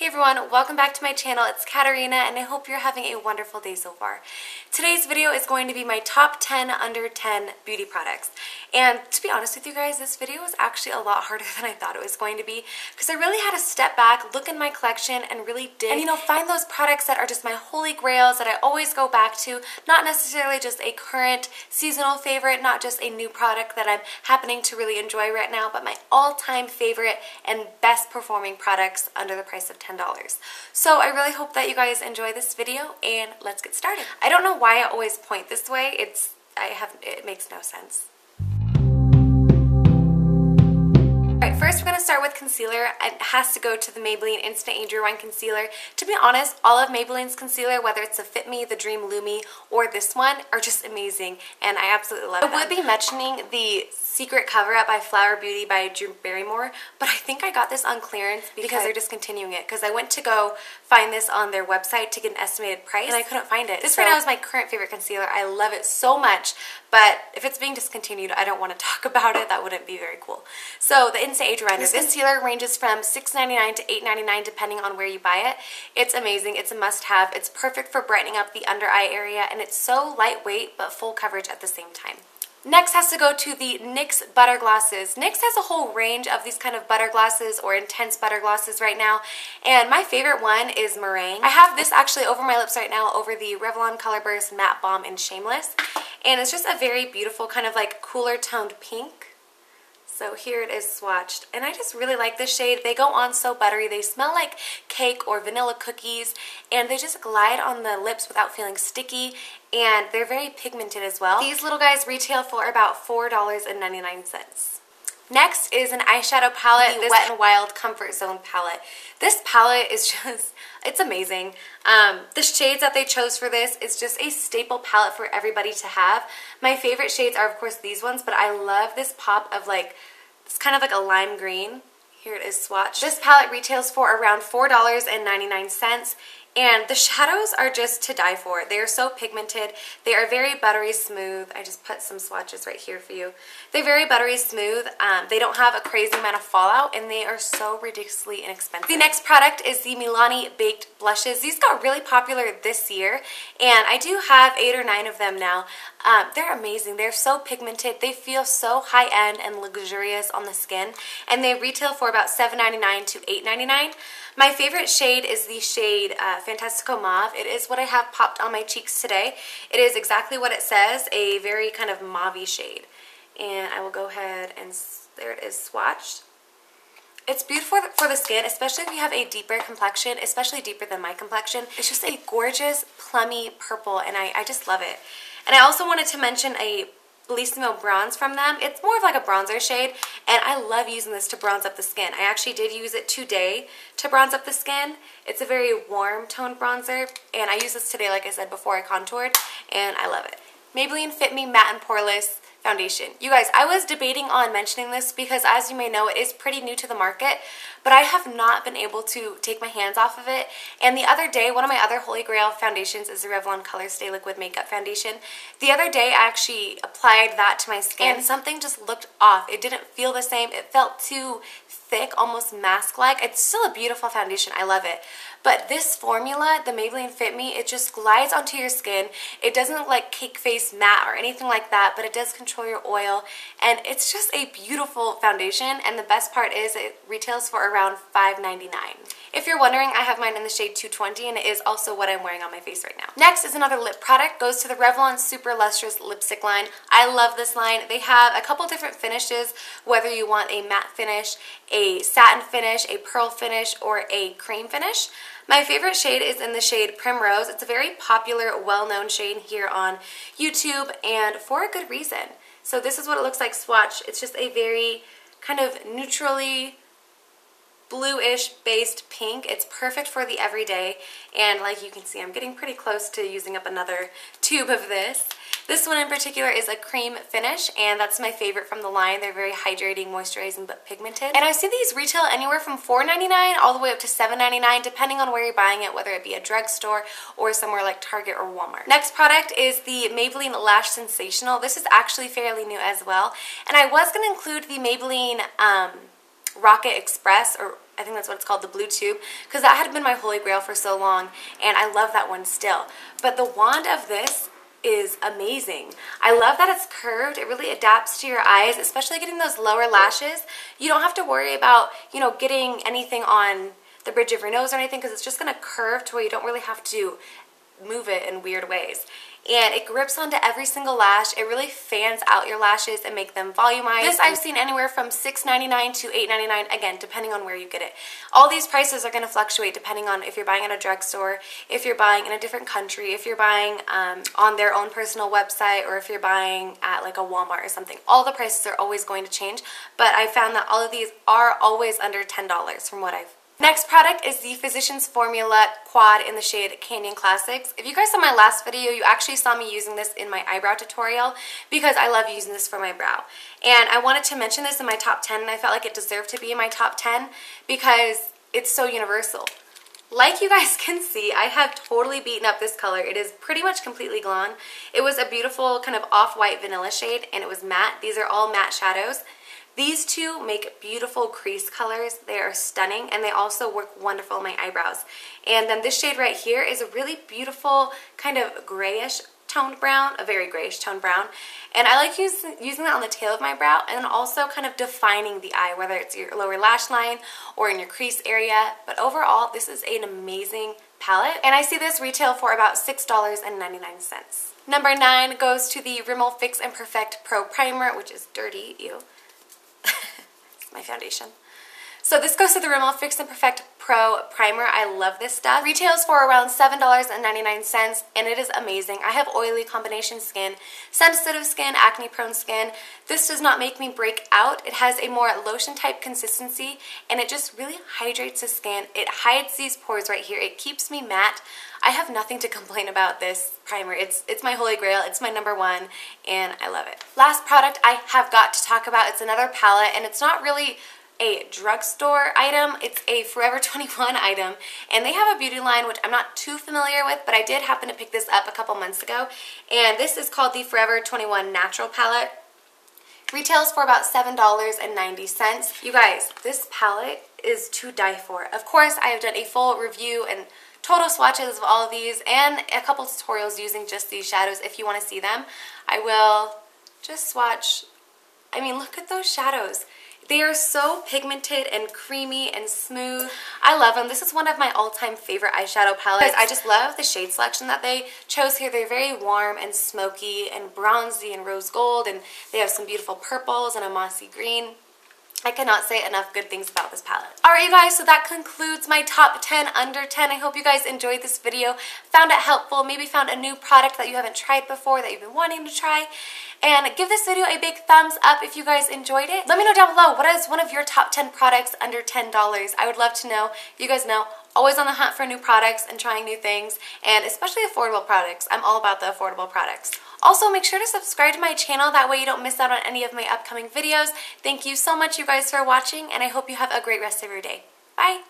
everyone, welcome back to my channel. It's Catarina and I hope you're having a wonderful day so far. Today's video is going to be my top 10 under 10 beauty products. And to be honest with you guys, this video was actually a lot harder than I thought it was going to be because I really had to step back, look in my collection and really dig and find those products that are just my holy grails that I always go back to, not necessarily just a current seasonal favorite, not just a new product that I'm happening to really enjoy right now, but my all-time favorite and best performing products under the price of $10. So I really hope that you guys enjoy this video and let's get started. I don't know why I always point this way. It makes no sense. Alright, first we're going to start with concealer. It has to go to the Maybelline Instant Age Rewind Concealer. To be honest, all of Maybelline's concealer, whether it's the Fit Me, the Dream Lumi, or this one, are just amazing and I absolutely love them. I would be mentioning the Secret Cover-Up by Flower Beauty by Drew Barrymore, but I think I got this on clearance because they're discontinuing it, because I went to go find this on their website to get an estimated price and I couldn't find it. This right now is my current favorite concealer. I love it so much, but if it's being discontinued, I don't want to talk about it. That wouldn't be very cool. So the Instant Age Rewinder. This concealer ranges from $6.99 to $8.99 depending on where you buy it. It's amazing. It's a must-have. It's perfect for brightening up the under eye area and it's so lightweight but full coverage at the same time. Next has to go to the NYX Butter Glosses. NYX has a whole range of these kind of butter glosses or intense butter glosses right now, and my favorite one is Merenge. I have this actually over my lips right now over the Revlon Color Burst Matte Balm in Shameless, and it's just a very beautiful kind of like cooler toned pink. So here it is swatched, and I just really like this shade. They go on so buttery. They smell like cake or vanilla cookies, and they just glide on the lips without feeling sticky, and they're very pigmented as well. These little guys retail for about $4.99. Next is an eyeshadow palette, the Wet n Wild Comfort Zone palette. This palette is just, it's amazing. The shades that they chose for this is just a staple palette for everybody to have. My favorite shades are of course these ones, but I love this pop of like, it's kind of like a lime green. Here it is swatched. This palette retails for around $4.99. And the shadows are just to die for. They are so pigmented. They are very buttery smooth. I just put some swatches right here for you. They're very buttery smooth. They don't have a crazy amount of fallout and they are so ridiculously inexpensive. The next product is the Milani Baked Blushes. These got really popular this year and I do have 8 or 9 of them now. They're amazing. They're so pigmented. They feel so high-end and luxurious on the skin and they retail for about $7.99 to $8.99. My favorite shade is the shade Fantastico Mauve. It is what I have popped on my cheeks today. It is exactly what it says, a very kind of mauve-y shade. And I will go ahead and, there it is swatched. It's beautiful for the skin, especially if you have a deeper complexion, especially deeper than my complexion. It's just a gorgeous plummy purple and I just love it. And I also wanted to mention a Bellissimo bronze from them. It's more of like a bronzer shade and I love using this to bronze up the skin. I actually did use it today to bronze up the skin. It's a very warm toned bronzer and I used this today like I said before I contoured and I love it. Maybelline Fit Me Matte+Poreless foundation. You guys, I was debating on mentioning this because as you may know it is pretty new to the market, but I have not been able to take my hands off of it. And the other day, one of my other holy grail foundations is the Revlon Color Stay Liquid Makeup Foundation. The other day I actually applied that to my skin and something just looked off. It didn't feel the same. It felt too thick, almost mask-like. It's still a beautiful foundation. I love it. But this formula, the Maybelline Fit Me, it just glides onto your skin. It doesn't look like cake face matte or anything like that, but it does control your oil. And it's just a beautiful foundation. And the best part is it retails for around $5.99. If you're wondering, I have mine in the shade 220 and it is also what I'm wearing on my face right now. Next is another lip product. Goes to the Revlon Super Lustrous Lipstick line. I love this line. They have a couple different finishes, whether you want a matte finish, a satin finish, a pearl finish, or a cream finish. My favorite shade is in the shade Primrose. It's a very popular, well-known shade here on YouTube and for a good reason. So this is what it looks like swatched. It's just a very kind of neutrally bluish based pink. It's perfect for the everyday and like you can see I'm getting pretty close to using up another tube of this. This one in particular is a cream finish and that's my favorite from the line. They're very hydrating, moisturizing, but pigmented. And I see these retail anywhere from $4.99 all the way up to $7.99 depending on where you're buying it, whether it be a drugstore or somewhere like Target or Walmart. Next product is the Maybelline Lash Sensational. This is actually fairly new as well. And I was going to include the Maybelline Rocket Express or I think that's what it's called, the blue tube, because that had been my holy grail for so long, and I love that one still. But the wand of this is amazing. I love that it's curved. It really adapts to your eyes, especially getting those lower lashes. You don't have to worry about, you know, getting anything on the bridge of your nose or anything, because it's just going to curve to where you don't really have to move it in weird ways. And it grips onto every single lash. It really fans out your lashes and make them volumized. This I've seen anywhere from $6.99 to $8.99, again, depending on where you get it. All these prices are going to fluctuate depending on if you're buying at a drugstore, if you're buying in a different country, if you're buying on their own personal website, or if you're buying at like a Walmart or something. All the prices are always going to change, but I found that all of these are always under $10 from what I've. Next product is the Physicians Formula Quad in the shade Canyon Classics. If you guys saw my last video, you actually saw me using this in my eyebrow tutorial because I love using this for my brow. And I wanted to mention this in my top 10, and I felt like it deserved to be in my top 10 because it's so universal. Like you guys can see, I have totally beaten up this color. It is pretty much completely gone. It was a beautiful kind of off-white vanilla shade, and it was matte. These are all matte shadows. These two make beautiful crease colors. They are stunning, and they also work wonderful on my eyebrows. And then this shade right here is a really beautiful kind of grayish toned brown, a very grayish toned brown. And I like using that on the tail of my brow, and then also kind of defining the eye, whether it's your lower lash line or in your crease area. But overall, this is an amazing palette, and I see this retail for about $6.99. Number 9 goes to the Rimmel Fix and Perfect Pro Primer, which is dirty, ew. My foundation. So this goes to the Rimmel Fix and Perfect Pro Primer. I love this stuff. Retails for around $7.99, and it is amazing. I have oily combination skin, sensitive skin, acne prone skin. This does not make me break out. It has a more lotion type consistency, and it just really hydrates the skin. It hides these pores right here. It keeps me matte. I have nothing to complain about this primer. It's my holy grail. It's my number one, and I love it. Last product I have got to talk about. It's another palette, and it's not really a drugstore item. It's a Forever 21 item, and they have a beauty line which I'm not too familiar with, but I did happen to pick this up a couple months ago, and this is called the Forever 21 Natural Palette. Retails for about $7.90. You guys, this palette is to die for. Of course, I have done a full review and total swatches of all of these and a couple tutorials using just these shadows. If you want to see them, I will just swatch. I mean, look at those shadows. They are so pigmented and creamy and smooth. I love them. This is one of my all-time favorite eyeshadow palettes. I just love the shade selection that they chose here. They're very warm and smoky and bronzy and rose gold, and they have some beautiful purples and a mossy green. I cannot say enough good things about this palette. Alright you guys, so that concludes my top 10 under 10. I hope you guys enjoyed this video, found it helpful, maybe found a new product that you haven't tried before that you've been wanting to try. And give this video a big thumbs up if you guys enjoyed it. Let me know down below, what is one of your top 10 products under $10? I would love to know. You guys know, always on the hunt for new products and trying new things, and especially affordable products. I'm all about the affordable products. Also, make sure to subscribe to my channel, that way you don't miss out on any of my upcoming videos. Thank you so much you guys for watching, and I hope you have a great rest of your day. Bye!